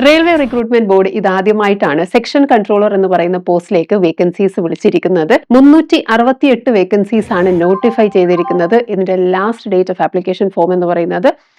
Railway recruitment board ഇതാദ്യമായിട്ടാണ് section controller എന്ന് പറയുന്ന പോസ്റ്റിലേക്ക് വേക്കൻസീസ് വിളിച്ചിരിക്കുന്നത്. 368 വേക്കൻസീസ് ആണ് നോട്ടിഫൈ ചെയ്തിരിക്കുന്നത്. ഇതിന്റെ last date of application form എന്ന് പറയുന്നത്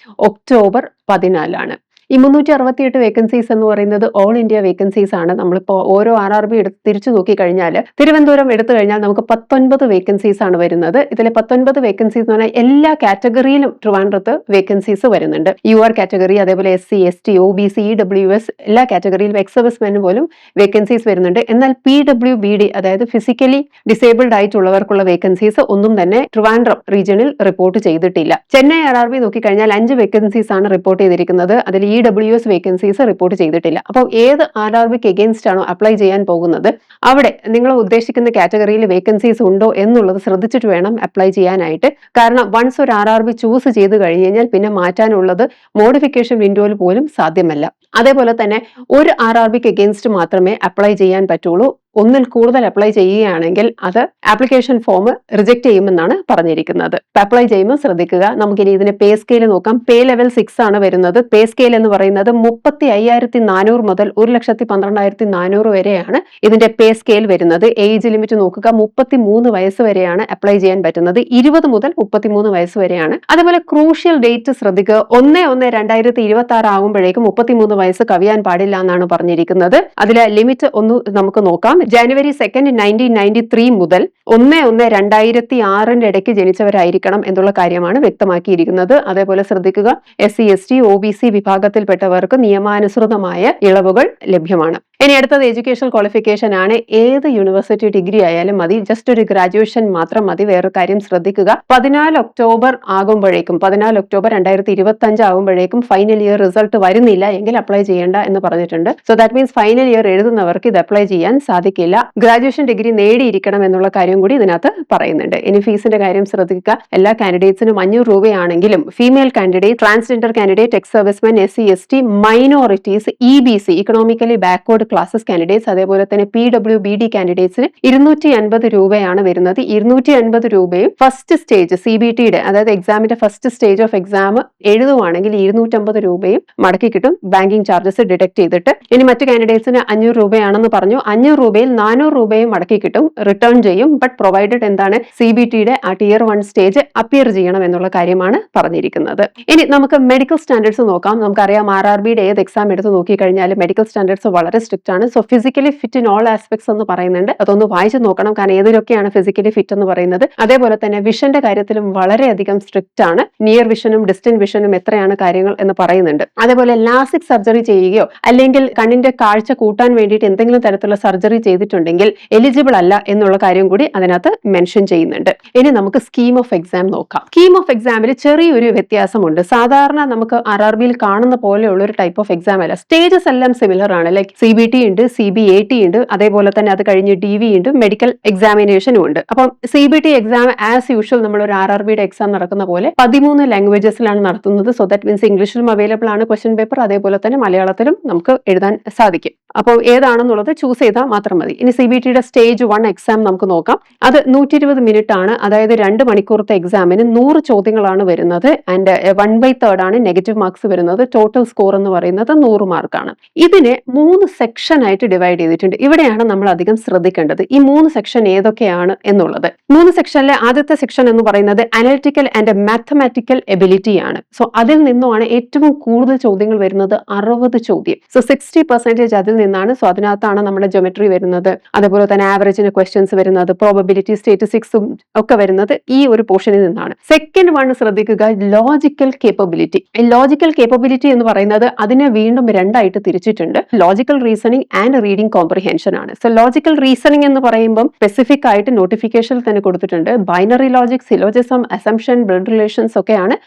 ഒക്ടോബർ 14 ഈ 368 വേക്കൻസീസ് എന്ന് പറയുന്നത് ഓൾ ഇന്ത്യ വേക്കൻസീസ് ആണ്. നമ്മളിപ്പോൾ ഓരോ RRB എടുത്ത് തിരിച്ചു നോക്കിക്കഴിഞ്ഞാൽ തിരുവനന്തപുരം എടുത്തു കഴിഞ്ഞാൽ നമുക്ക് 19 വേക്കൻസീസ് ആണ് വരുന്നത്. ഇതിലെ 19 വേക്കൻസീസ് എന്ന് പറഞ്ഞാൽ എല്ലാ കാറ്റഗറിയിലും ട്രിവാൻഡ്രത്ത് വേക്കൻസീസ് വരുന്നുണ്ട്. UR കാറ്റഗറി, അതേപോലെ SC, ST, OBC, EWS എല്ലാ കാറ്റഗറിയിലും എക്സ് സർവീസ്മെന് പോലും വേക്കൻസീസ് വരുന്നുണ്ട്. എന്നാൽ PWBD അതായത് ഫിസിക്കലി ഡിസേബിൾഡ് ആയിട്ടുള്ളവർക്കുള്ള വേക്കൻസീസ് ഒന്നും തന്നെ ട്രിവാൻഡ്രം റീജിയണിൽ റിപ്പോർട്ട് ചെയ്തിട്ടില്ല. ചെന്നൈ RRB നോക്കിക്കഴിഞ്ഞാൽ 5 വേക്കൻസീസ് ആണ് റിപ്പോർട്ട് ചെയ്തിരിക്കുന്നത്. അതിൽ EWS വേക്കൻസീസ് റിപ്പോർട്ട് ചെയ്തിട്ടില്ല. അപ്പോൾ ഏത് RRBക്ക് എഗെയിൻസ്റ്റ് ആണോ അപ്ലൈ ചെയ്യാൻ പോകുന്നത് അവിടെ നിങ്ങൾ ഉദ്ദേശിക്കുന്ന കാറ്റഗറിയിൽ വേക്കൻസീസ് ഉണ്ടോ എന്നുള്ളത് ശ്രദ്ധിച്ചിട്ട് വേണം അപ്ലൈ ചെയ്യാനായിട്ട്. കാരണം വൺസ് ഒരു RRB ചൂസ് ചെയ്ത് കഴിഞ്ഞ് കഴിഞ്ഞാൽ പിന്നെ മാറ്റാനുള്ളത് മോഡിഫിക്കേഷൻ വിൻഡോയിൽ പോലും സാധ്യമല്ല. അതേപോലെ തന്നെ ഒരു RRBക്ക് എഗെയിൻസ്റ്റ് മാത്രമേ അപ്ലൈ ചെയ്യാൻ പറ്റുള്ളൂ. ഒന്നിൽ കൂടുതൽ അപ്ലൈ ചെയ്യുകയാണെങ്കിൽ അത് ആപ്ലിക്കേഷൻ ഫോം റിജക്ട് ചെയ്യുമെന്നാണ് പറഞ്ഞിരിക്കുന്നത്. അപ്ലൈ ചെയ്യുമ്പോൾ ശ്രദ്ധിക്കുക. നമുക്കിനി ഇതിന് പേ സ്കെയിൽ നോക്കാം. പേ ലെവൽ 6 ആണ് വരുന്നത്. പേ സ്കെയിൽ എന്ന് പറയുന്നത് 35,400 മുതൽ 1,12,400 വരെയാണ് ഇതിന്റെ പേ സ്കെയിൽ വരുന്നത്. ഏജ് ലിമിറ്റ് നോക്കുക, 33 വയസ്സ് വരെയാണ് അപ്ലൈ ചെയ്യാൻ പറ്റുന്നത്. 20 മുതൽ 33 വയസ്സ് വരെയാണ്. അതേപോലെ ക്രൂഷ്യൽ ഡേറ്റ് ശ്രദ്ധിക്കുക. 1/1/2026 ആകുമ്പോഴേക്കും 33 വയസ്സ് കവിയാൻ പാടില്ല എന്നാണ് പറഞ്ഞിരിക്കുന്നത്. അതിലെ ലിമിറ്റ് ഒന്ന് നമുക്ക് നോക്കാം. ജനുവരി 2, 1993 മുതൽ 1/1/2006 ഇടയ്ക്ക് ജനിച്ചവരായിരിക്കണം എന്നുള്ള കാര്യമാണ് വ്യക്തമാക്കിയിരിക്കുന്നത്. അതേപോലെ ശ്രദ്ധിക്കുക, SC, ST, OBC വിഭാഗത്തിൽപ്പെട്ടവർക്ക് നിയമാനുസൃതമായ ഇളവുകൾ ലഭ്യമാണ്. ഇനി അടുത്തത് എഡ്യൂക്കേഷൻ ക്വാളിഫിക്കേഷൻ ആണ്. ഏത് യൂണിവേഴ്സിറ്റി ഡിഗ്രി ആയാലും മതി, ജസ്റ്റ് ഒരു ഗ്രാജുവേഷൻ മാത്രം മതി. വേറെ കാര്യം ശ്രദ്ധിക്കുക, 14 ഒക്ടോബർ ആകുമ്പോഴേക്കും 14 ഒക്ടോബർ 2025 ആകുമ്പോഴേക്കും ഫൈനൽ ഇയർ റിസൾട്ട് വരുന്നില്ല എങ്കിൽ അപ്ലൈ ചെയ്യേണ്ട എന്ന് പറഞ്ഞിട്ടുണ്ട്. So that means final year എഴുതുന്നവർക്ക് ഇത് അപ്ലൈ ചെയ്യാൻ സാധിക്കില്ല. ഗ്രാജുവേഷൻ ഡിഗ്രി നേടിയിരിക്കണം എന്നുള്ള കാര്യം കൂടി ഇതിനകത്ത് പറയുന്നുണ്ട്. ഇനി ഫീസിന്റെ കാര്യം ശ്രദ്ധിക്കുക. എല്ലാ കാൻഡിഡേറ്റ്സിനും 500 രൂപയാണെങ്കിലും female candidate, transgender candidate, ex servicemen, SC, ST, minorities, EBC economically backward classes candidates, അതേപോലെ തന്നെ PWBD കാൻഡിഡേറ്റ്സിന് 250 രൂപയാണ് വരുന്നത്. 250 രൂപയും ഫസ്റ്റ് സ്റ്റേജ് CBTയുടെ അതായത് എക്സാമിന്റെ ഫസ്റ്റ് സ്റ്റേജ് ഓഫ് എക്സാം എഴുതുവാണെങ്കിൽ 250 രൂപയും മടക്കി കിട്ടും, ബാങ്കിങ് ചാർജസ് ഡിഡക്ട് ചെയ്തിട്ട്. ഇനി മറ്റു കാൻഡിഡേറ്റ്സിന് 500 രൂപയാണെന്ന് പറഞ്ഞു. 500 രൂപയിൽ 400 രൂപയും മടക്കി കിട്ടും, റിട്ടേൺ ചെയ്യും. ബട്ട് പ്രൊവൈഡഡ് എന്താണ്, CBTയുടെ ആ Tier 1 സ്റ്റേജ് അപ്പിയർ ചെയ്യണം എന്നുള്ള കാര്യമാണ് പറഞ്ഞിരിക്കുന്നത്. ഇനി നമുക്ക് മെഡിക്കൽ സ്റ്റാൻഡേർഡ്സ് നോക്കാം. നമുക്കറിയാം RRBയുടെ ഏത് എക്സാം എടുത്ത് നോക്കിക്കഴിഞ്ഞാലും മെഡിക്കൽ സ്റ്റാൻഡേർഡ്സ് വളരെ സ്ട്രിക്റ്റ് ആണ്. So physically fit in all aspects എന്ന് പറയുന്നുണ്ട്. അതൊന്ന് വായിച്ചു നോക്കണം, കാരണം ഏതിലൊക്കെയാണ് ഫിസിക്കലി ഫിറ്റ് എന്ന് പറയുന്നത്. അതേപോലെ തന്നെ വിഷന്റെ കാര്യത്തിലും വളരെയധികം സ്ട്രിക്റ്റ് ആണ്. നിയർ വിഷനും ഡിസ്റ്റന്റ് വിഷനും എത്രയാണ് കാര്യങ്ങൾ എന്ന് പറയുന്നുണ്ട്. അതേപോലെ ലാസിക് സർജറി ചെയ്യുകയോ അല്ലെങ്കിൽ കണ്ണിന്റെ കാഴ്ച കൂട്ടാൻ വേണ്ടിയിട്ട് എന്തെങ്കിലും തരത്തിലുള്ള സർജറി ചെയ്തിട്ടുണ്ടെങ്കിൽ എലിജിബിൾ അല്ല എന്നുള്ള കാര്യം കൂടി അതിനകത്ത് മെൻഷൻ ചെയ്യുന്നുണ്ട്. ഇനി നമുക്ക് സ്കീം ഓഫ് എക്സാം നോക്കാം. സ്കീം ഓഫ് എക്സാമിൽ ചെറിയൊരു വ്യത്യാസമുണ്ട്. സാധാരണ നമുക്ക് RRBയിൽ കാണുന്ന പോലെയുള്ള ഒരു ടൈപ്പ് ഓഫ് എക്സാം അല്ല. സ്റ്റേജസ് എല്ലാം സിമിലർ ആണ്. ലൈക്ക് CBT ഉണ്ട്, CBAT ഉണ്ട്, അതേപോലെ തന്നെ അത് കഴിഞ്ഞ് DV ഉണ്ട്, മെഡിക്കൽ എക്സാമിനേഷനും ഉണ്ട്. അപ്പം CBT എക്സാം ആസ് യൂഷ്വൽ നമ്മൾ ഒരു RRBയുടെ എക്സാം നടക്കുന്ന പോലെ 13 ലാംഗ്വേജസിലാണ് നടത്തുന്നത്. സോ ദാറ്റ് മീൻസ് ഇംഗ്ലീഷിലും അവൈലബിൾ ആണ് ക്വസ്റ്റ്യൻ പേപ്പർ, അതേപോലെ തന്നെ മലയാളത്തിലും നമുക്ക് എഴുതാൻ സാധിക്കും. അപ്പോൾ ഏതാണെന്നുള്ളത് ചൂസ് ചെയ്താൽ മാത്രം മതി. ഇനി CBTയുടെ സ്റ്റേജ് 1 എക്സാം നമുക്ക് നോക്കാം. അത് 120 മിനിറ്റ് ആണ്. അതായത് 2 മണിക്കൂറത്തെ എക്സാമിന് 100 ചോദ്യങ്ങളാണ് വരുന്നത്. ആൻഡ് 1/3 ആണ് നെഗറ്റീവ് മാർക്സ് വരുന്നത്. ടോട്ടൽ സ്കോർ എന്ന് പറയുന്നത് 100 മാർക്കാണ്. ഇതിനെ 3 സെക്ഷൻ ആയിട്ട് ഡിവൈഡ് ചെയ്തിട്ടുണ്ട്. ഇവിടെയാണ് നമ്മൾ അധികം ശ്രദ്ധിക്കേണ്ടത്. ഈ 3 സെക്ഷൻ ഏതൊക്കെയാണ് എന്നുള്ളത്. 3 സെക്ഷനിലെ ആദ്യത്തെ സെക്ഷൻ എന്ന് പറയുന്നത് അനലിറ്റിക്കൽ ആൻഡ് മാത്തമാറ്റിക്കൽ എബിലിറ്റി ആണ്. സോ അതിൽ നിന്നുമാണ് ഏറ്റവും കൂടുതൽ ചോദ്യങ്ങൾ വരുന്നത്, 60 ചോദ്യം. സോ 60% അതിൽ നിന്നാണ്. സോ അതിനകത്താണ് നമ്മുടെ ജോമെട്രി വരുന്നത്, അതേപോലെ തന്നെ ആവറേജിന് ക്വസ്റ്റ്യൻസ് വരുന്നത്, പ്രോബബിലിറ്റി, സ്റ്റാറ്റിസ്റ്റിക്സും ഒക്കെ വരുന്നത് ഈ ഒരു പോർഷനിൽ നിന്നാണ്. സെക്കൻഡ് വൺ ശ്രദ്ധിക്കുക, ലോജിക്കൽ കേപ്പബിലിറ്റി. ലോജിക്കൽ കേപ്പബിലിറ്റി എന്ന് പറയുന്നത് അതിനെ വീണ്ടും 2 ആയിട്ട് തിരിച്ചിട്ടുണ്ട്. Logical reasoning and reading comprehension ആണ്. സോ ലോജിക്കൽ റീസണിംഗ് എന്ന് പറയുമ്പോൾ സ്പെസിഫിക് ആയിട്ട് നോട്ടിഫിക്കേഷനിൽ തന്നെ കൊടുത്തിട്ടുണ്ട്. Binary logic, syllogism, assumption, blood relations ഒക്കെയാണ്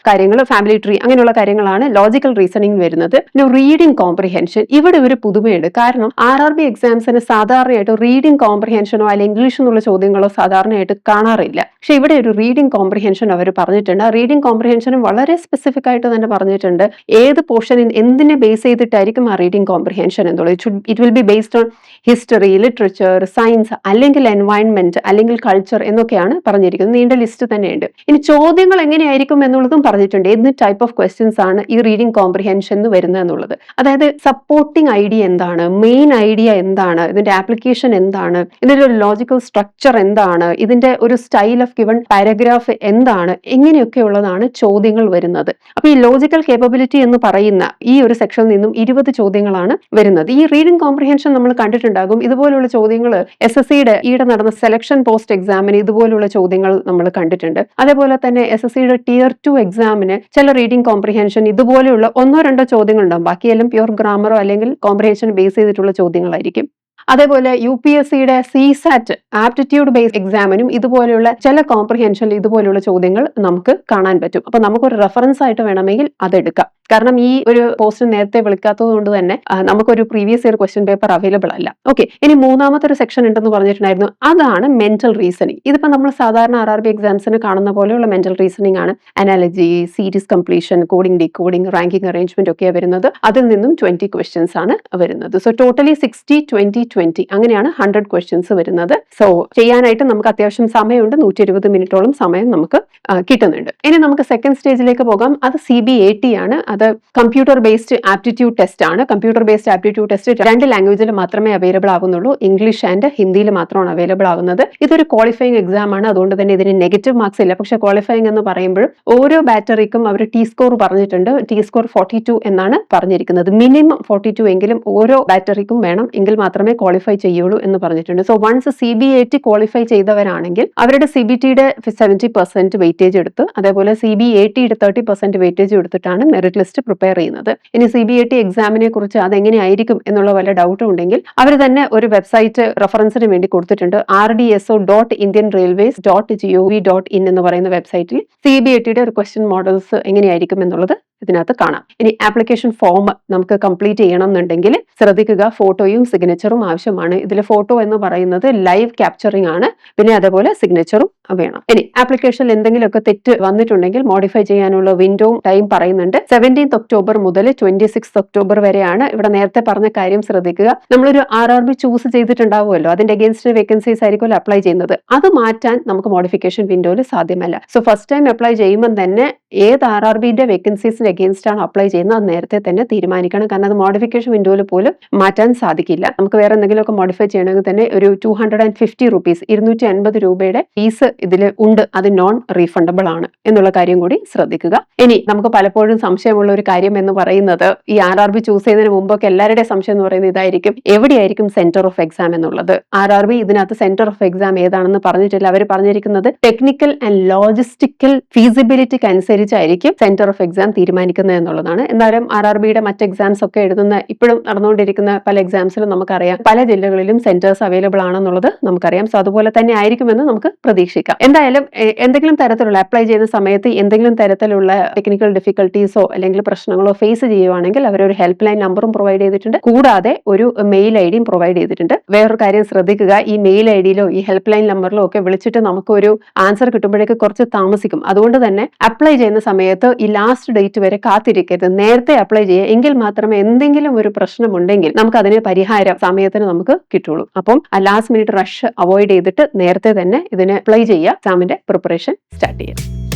കാര്യങ്ങൾ. ഫാമിലി ട്രീ അങ്ങനെയുള്ള കാര്യങ്ങളാണ് ലോജിക്കൽ റീസണിംഗ് വരുന്നത്. പിന്നെ റീഡിംഗ് കോംപ്രിഹെൻഷൻ, ഇവിടെ ഒരു പുതുമയുണ്ട്. കാരണം RRB എക്സാംസിന് സാധാരണയായിട്ട് റീഡിംഗ് കോംപ്രിഹെൻഷനോ അല്ലെങ്കിൽ ഇംഗ്ലീഷ് എന്നുള്ള ചോദ്യങ്ങളോ സാധാരണയായിട്ട് കാണാറില്ല. പക്ഷെ ഇവിടെ ഒരു റീഡിംഗ് കോംപ്രിഹെൻഷൻ അവർ പറഞ്ഞിട്ടുണ്ട്. ആ റീഡിംഗ് കോംപ്രിഹെൻഷനും വളരെ സ്പെസിഫിക് ആയിട്ട് തന്നെ പറഞ്ഞിട്ടുണ്ട്. ഏത് പോർഷനിൽ എന്തിനെ ബേസ് ചെയ്തിട്ടായിരിക്കും ആ റീഡിംഗ് കോംപ്രിഹെൻഷൻ എന്നുള്ളത്. It should it will be based on history, literature, science, അല്ലെങ്കിൽ എൻവയൺമെന്റ്, അല്ലെങ്കിൽ കൾച്ചർ എന്നൊക്കെയാണ് പറഞ്ഞിരിക്കുന്നത്. നീണ്ട ലിസ്റ്റ് തന്നെയുണ്ട്. ഇനി ചോദ്യങ്ങൾ എങ്ങനെയായിരിക്കും എന്നുള്ളതും പറഞ്ഞിട്ടുണ്ട്. ഏത് ടൈപ്പ് ഓഫ് ക്വസ്റ്റ്യൻസ് ആണ് ഈ റീഡിംഗ് കോംപ്രിഹെൻഷൻ വരുന്നത് എന്നുള്ളത്. അതായത് സപ്പോർട്ടിംഗ് ഐഡിയ എന്താണ്, മെയിൻ ഐഡിയ എന്താണ്, ഇതിന്റെ ആപ്ലിക്കേഷൻ എന്താണ്, ഇതിന്റെ ഒരു ലോജിക്കൽ സ്ട്രക്ചർ എന്താണ്, ഇതിന്റെ ഒരു സ്റ്റൈൽ ഓഫ് ഗിവൺ പാരഗ്രാഫ് എന്താണ്, ഇങ്ങനെയൊക്കെ ഉള്ളതാണ് ചോദ്യങ്ങൾ വരുന്നത്. അപ്പൊ ഈ ലോജിക്കൽ കേപ്പബിലിറ്റി എന്ന് പറയുന്ന ഈ ഒരു സെക്ഷനിൽ നിന്നും 20 ചോദ്യങ്ങളാണ് വരുന്നത്. ഈ റീഡിംഗ് കോംപ്രിഹെൻഷൻ നമ്മൾ കണ്ടിട്ടുണ്ടാകും. ഇതുപോലുള്ള ചോദ്യങ്ങൾ SSCയുടെ ഈയിടെ നടന്ന സെലക്ഷൻ പോസ്റ്റ് എക്സാമിന് ഇതുപോലുള്ള ചോദ്യങ്ങൾ നമ്മൾ കണ്ടിട്ടുണ്ട്. അതേപോലെ തന്നെ SSCയുടെ Tier 2 എക്സാമിന് ചില റീഡിംഗ് കോംപ്രിഹെൻഷൻ ഇതുപോലെയുള്ള 1-2 ചോദ്യങ്ങൾ ഉണ്ടാകും. ബാക്കിയെല്ലാം പ്യൂർ ഗ്രാമറോ അല്ലെങ്കിൽ കോംപ്രിഹെൻഷൻ ബേസ് ചെയ്തിട്ടുള്ള ചോദ്യങ്ങളായിരിക്കും. അതേപോലെ UPSCയുടെ CSAT ആപ്റ്റിറ്റ്യൂഡ് ബേസ്ഡ് എക്സാമിനും ഇതുപോലെയുള്ള ചില കോംപ്രിഹെൻഷനിൽ ഇതുപോലെയുള്ള ചോദ്യങ്ങൾ നമുക്ക് കാണാൻ പറ്റും. അപ്പൊ നമുക്കൊരു റെഫറൻസ് ആയിട്ട് വേണമെങ്കിൽ അതെടുക്കാം. കാരണം ഈ ഒരു പോസ്റ്റ് നേരത്തെ വിളിക്കാത്തത് കൊണ്ട് തന്നെ നമുക്കൊരു previous year question paper available അല്ല. ഓക്കെ, ഇനി മൂന്നാമത്തെ ഒരു സെക്ഷൻ ഉണ്ടെന്ന് പറഞ്ഞിട്ടുണ്ടായിരുന്നു. അതാണ് മെന്റൽ റീസണിങ്. ഇതിപ്പോ നമ്മൾ സാധാരണ RRB എക്സാംസിന് കാണുന്ന പോലെയുള്ള മെന്റൽ റീസണിങ് ആണ്. Analogy, series completion, coding, decoding, ranking arrangement ഒക്കെയാണ് വരുന്നത്. അതിൽ നിന്നും 20 ക്വസ്റ്റ്യൻസ് ആണ് വരുന്നത്. സോ ടോട്ടലി 60, 20, 20 അങ്ങനെയാണ് 100 ക്വസ്റ്റ്യൻസ് വരുന്നത്. സോ ചെയ്യാനായിട്ട് നമുക്ക് അത്യാവശ്യം സമയമുണ്ട്. 120 മിനിറ്റോളം സമയം നമുക്ക് കിട്ടുന്നുണ്ട്. ഇനി നമുക്ക് സെക്കൻഡ് സ്റ്റേജിലേക്ക് പോകാം. അത് CBAT ആണ്. അത് കമ്പ്യൂട്ടർ ബേസ്ഡ് ആപ്റ്റിറ്റ്യൂഡ് ടെസ്റ്റ് ആണ്. കമ്പ്യൂട്ടർ ബേസ്ഡ് ആപ്റ്റിറ്റ്യൂഡ് ടെസ്റ്റ് 2 ലാംഗ്വേജിൽ മാത്രമേ അവൈലബിൾ ആകുന്നുള്ളൂ. ഇംഗ്ലീഷ് ആൻഡ് ഹിന്ദിയിൽ മാത്രമാണ് അവൈലബിൾ ആകുന്നത്. ഇതൊരു ക്വാളിഫയിങ് എക്സാം ആണ്. അതുകൊണ്ട് തന്നെ ഇതിന് നെഗറ്റീവ് മാർക്സ് ഇല്ല. പക്ഷെ ക്വാളിഫയിങ് എന്ന് പറയുമ്പോൾ ഓരോ ബാറ്ററിക്കും അവർ T-സ്കോർ പറഞ്ഞിട്ടുണ്ട്. T-സ്കോർ 42 എന്നാണ് പറഞ്ഞിരിക്കുന്നത്. മിനിമം 42 എങ്കിലും ഓരോ ബാറ്ററിക്കും വേണം, എങ്കിൽ മാത്രമേ ക്വാളിഫൈ ചെയ്യുള്ളൂ എന്ന് പറഞ്ഞിട്ടുണ്ട്. സോ വൺസ് CBAT ക്വാളിഫൈ ചെയ്തവരാണെങ്കിൽ അവരുടെ CBTയുടെ 70% വെയിറ്റേജ് എടുത്ത്, അതേപോലെ CBATയുടെ 30% വെയിറ്റേജ് എടുത്തിട്ടാണ് മെറിറ്റ് ലിസ്റ്റ് പ്രിപ്പയർ ചെയ്യുന്നത്. ഇനി CBAT എക്സാമിനെ കുറിച്ച് അതെങ്ങനെയായിരിക്കും എന്നുള്ള വല്ല ഡൗട്ടും ഉണ്ടെങ്കിൽ അവർ തന്നെ ഒരു വെബ്സൈറ്റ് റെഫറൻസിന് വേണ്ടി കൊടുത്തിട്ടുണ്ട്. rdzo.indianrailways.gov.in എന്ന് പറയുന്ന വെബ്സൈറ്റിൽ CBATയുടെ ഒരു ക്വസ്റ്റ്യൻ മോഡൽസ് എങ്ങനെയായിരിക്കും എന്നുള്ളത് ഇതിനകത്ത് കാണാം. ഇനി ആപ്ലിക്കേഷൻ ഫോം നമുക്ക് കംപ്ലീറ്റ് ചെയ്യണം എന്നുണ്ടെങ്കിൽ ശ്രദ്ധിക്കുക, ഫോട്ടോയും സിഗ്നേച്ചറും ആവശ്യമാണ്. ഇതിൽ ഫോട്ടോ എന്ന് പറയുന്നത് ലൈവ് ക്യാപ്ചറിംഗ് ആണ്. പിന്നെ അതേപോലെ സിഗ്നേച്ചറും വേണം. ഇനി ആപ്ലിക്കേഷനിൽ എന്തെങ്കിലുമൊക്കെ തെറ്റ് വന്നിട്ടുണ്ടെങ്കിൽ മോഡിഫൈ ചെയ്യാനുള്ള വിൻഡോ ടൈം പറയുന്നുണ്ട്. 17th October മുതൽ 26th October വരെയാണ്. ഇവിടെ നേരത്തെ പറഞ്ഞ കാര്യം ശ്രദ്ധിക്കുക. നമ്മളൊരു RRB ചൂസ് ചെയ്തിട്ടുണ്ടാവുമല്ലോ, അതിന്റെ അഗേൻസ്റ്റ് വേക്കൻസീസ് ആയിരിക്കുമല്ലോ അപ്ലൈ ചെയ്യുന്നത്. അത് മാറ്റാൻ നമുക്ക് മോഡിഫിക്കേഷൻ വിൻഡോയിൽ സാധ്യമല്ല. സോ ഫസ്റ്റ് ടൈം അപ്ലൈ ചെയ്യുമ്പോൾ തന്നെ ഏത് RRBന്റെ വേക്കൻസീസിന് അഗേൻസ്റ്റ് ആണ് അപ്ലൈ ചെയ്യുന്നത് അത് നേരത്തെ തന്നെ തീരുമാനിക്കണം. കാരണം അത് മോഡിഫിക്കേഷൻ വിൻഡോയിൽ പോലും മാറ്റാൻ സാധിക്കില്ല. നമുക്ക് വേറെ എന്തെങ്കിലുമൊക്കെ മോഡിഫൈ ചെയ്യണമെങ്കിൽ തന്നെ ഒരു 250 rupees 250 രൂപയുടെ ഫീസ് ഇതിൽ ഉണ്ട്. അത് നോൺ റീഫണ്ടബിൾ ആണ് എന്നുള്ള കാര്യം കൂടി ശ്രദ്ധിക്കുക. ഇനി നമുക്ക് പലപ്പോഴും സംശയമുള്ള ഒരു കാര്യം എന്ന് പറയുന്നത്, ഈ RRB ചൂസ് ചെയ്യുന്നതിന് മുമ്പൊക്കെ എല്ലാവരുടെയും സംശയം എന്ന് പറയുന്നത് ഇതായിരിക്കും, എവിടെയായിരിക്കും സെന്റർ ഓഫ് എക്സാം എന്നുള്ളത്. RRB ഇതിനകത്ത് സെന്റർ ഓഫ് എക്സാം ഏതാണെന്ന് പറഞ്ഞിട്ടില്ല. അവർ പറഞ്ഞിരിക്കുന്നത് ടെക്നിക്കൽ ആൻഡ് ലോജിസ്റ്റിക്കൽ ഫീസിബിലിറ്റിക്ക് അനുസരിച്ചായിരിക്കും സെന്റർ ഓഫ് എക്സാം തീരുമാനിക്കുന്നത് എന്നുള്ളതാണ്. എന്നാലും RRBയുടെ മറ്റ് എക്സാംസ് ഒക്കെ എഴുതുന്ന ഇപ്പോഴും നടന്നുകൊണ്ടിരിക്കുന്ന പല എക്സാംസിലും നമുക്കറിയാം പല ജില്ലകളിലും സെന്റേഴ്സ് അവൈലബിൾ ആണെന്നുള്ളത് നമുക്കറിയാം. സോ അതുപോലെ തന്നെ ആയിരിക്കുമെന്ന് നമുക്ക് പ്രതീക്ഷിക്കാം. എന്തായാലും എന്തെങ്കിലും തരത്തിലുള്ള അപ്ലൈ ചെയ്യുന്ന സമയത്ത് എന്തെങ്കിലും തരത്തിലുള്ള ടെക്നിക്കൽ ഡിഫിക്കൽട്ടീസോ അല്ലെങ്കിൽ പ്രശ്നങ്ങളോ ഫേസ് ചെയ്യുവാണെങ്കിൽ അവരൊരു ഹെൽപ്പ് ലൈൻ നമ്പറും പ്രൊവൈഡ് ചെയ്തിട്ടുണ്ട്. കൂടാതെ ഒരു മെയിൽ ഐഡിയും പ്രൊവൈഡ് ചെയ്തിട്ടുണ്ട്. വേറൊരു കാര്യം ശ്രദ്ധിക്കുക, ഈ മെയിൽ ഐഡിയിലോ ഈ ഹെൽപ്പ് ലൈൻ നമ്പറിലോ ഒക്കെ വിളിച്ചിട്ട് നമുക്കൊരു ആൻസർ കിട്ടുമ്പോഴേക്ക് കുറച്ച് താമസിക്കും. അതുകൊണ്ട് തന്നെ അപ്ലൈ ചെയ്യുന്ന സമയത്ത് ഈ ലാസ്റ്റ് ഡേറ്റ് വരെ കാത്തിരിക്കരുത്. നേരത്തെ അപ്ലൈ ചെയ്യുക, എങ്കിൽ മാത്രമേ എന്തെങ്കിലും ഒരു പ്രശ്നമുണ്ടെങ്കിൽ നമുക്ക് അതിന് പരിഹാരം സമയത്തിന് നമുക്ക് കിട്ടുള്ളൂ. അപ്പം ആ ലാസ്റ്റ് മിനിറ്റ് റഷ് അവോയ്ഡ് ചെയ്തിട്ട് നേരത്തെ തന്നെ ഇതിന് അപ്ലൈ ചെയ്യുക, എക്സാമിന്റെ പ്രിപ്പറേഷൻ സ്റ്റാർട്ട് ചെയ്യുക.